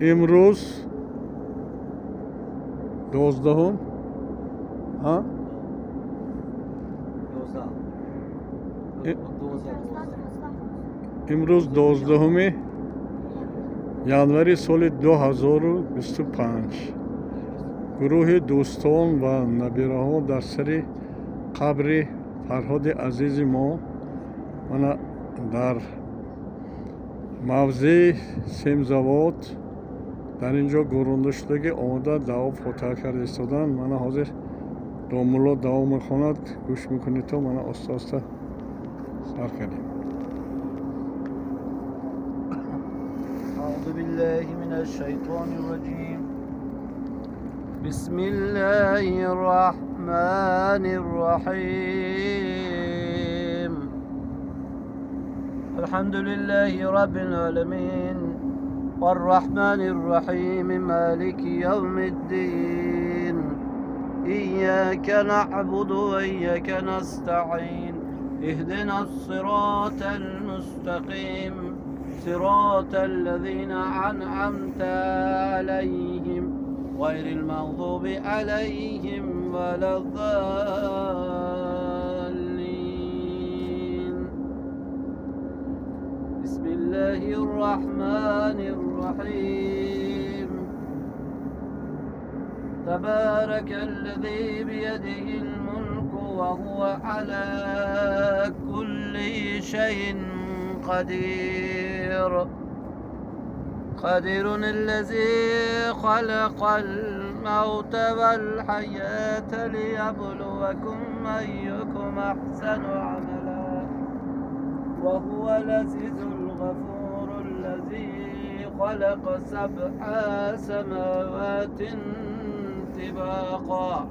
امروز 12 ها 12 امروز 12 январи соли 2025 гурӯҳи дӯстон ва набираҳо дар сари қабри Фарҳоди азизи мо мана дар мавзеи Семзавод дар ин ҷо гӯронда шуда ки омода даъво фотиҳа карда истоданд. Мана ҳозир домулло даъво мехонад, гӯш мекунед то мана оста сар кардем. أعوذ بالله من الشيطان الرجيم بسم الله الرحمن الرحيم الحمد لله رب العالمين والرحمن الرحيم مالك يوم الدين إياك نعبد وإياك نستعين اهدنا الصراط المستقيم صراط الذين أنعمت عليهم غير المغضوب عليهم ولا الضالين بسم الله الرحمن الرحيم تبارك الذي بيده الملك وهو على كل شيء قدير الذي خلق الموت والحياة ليبلوكم أيكم أحسن عملا وهو العزيز الغفور الذي خلق 7 سماوات طباقا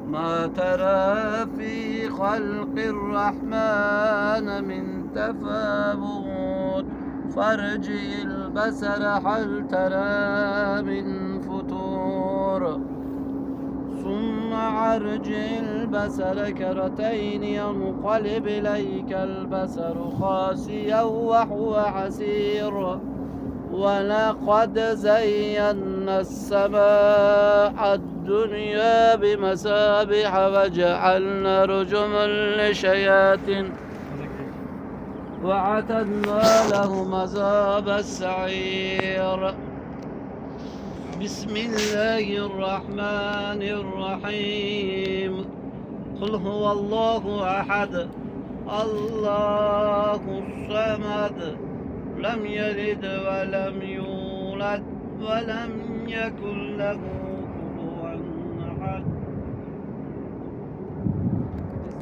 ما ترى في خلق الرحمن من تفاوت فارجع البصر هل ترى من فطور ثم ارجع البصر كرتين ينقلب إليك البصر خاسئا وهو حسير ولقد زينا السماء الدنيا بمصابيح وجعلنا رجما للشياطين وأعتدنا لهم عذاب السعير بسم الله الرحمن الرحيم قل هو الله أحد الله الصمد لم يلد ولم يولد ولم يكن له كفوا أحد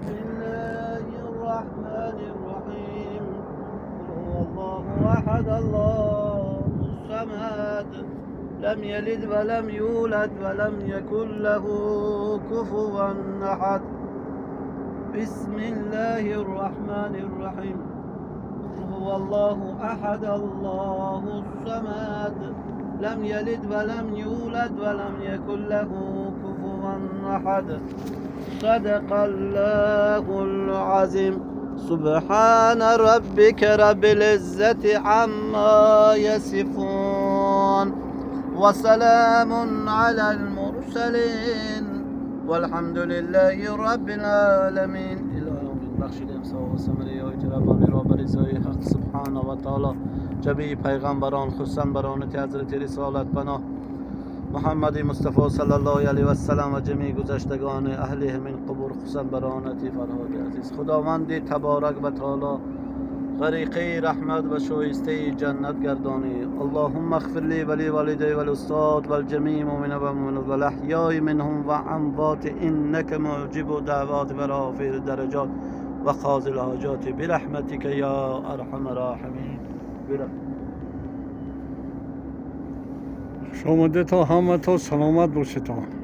بسم الله الرحمن الرحيم قل هو الله أحد الله الصمد لم يلد ولم يولد ولم يكن له كفوا أحد بسم الله الرحمن الرحيم هو الله أحد الله الصمد لم يلد ولم يولد ولم يكن له كفوا أحد صدق الله العظيم سبحان ربك رب العزة عما يصفون وسلام على المرسلين والحمد لله رب العالمين. بخشیدیم ثواب و ثمره آیت ربانی را بر ازای حق سبحانه و تعالی جمیع پیغمبران خصوصا برانت حضرت رسالت پناه محمد مصطفی صلی الله علیه و سلم و جمیع گذشتگان اهل همین قبور خصوصا برانت فرهاد عزیز خداوند تبارک و تعالی غریقه رحمت و شایسته جنت گردانی. اللهم اغفر لی ولی والدی والاستاد والجمیع مؤمن و مؤمنات والاحیاء منهم و اموات انک معجب دعوات و رافع درجات و قاضی الحاجات برحمتک یا ارحم الراحمین. شما ده تا همه تا سلامت باشید.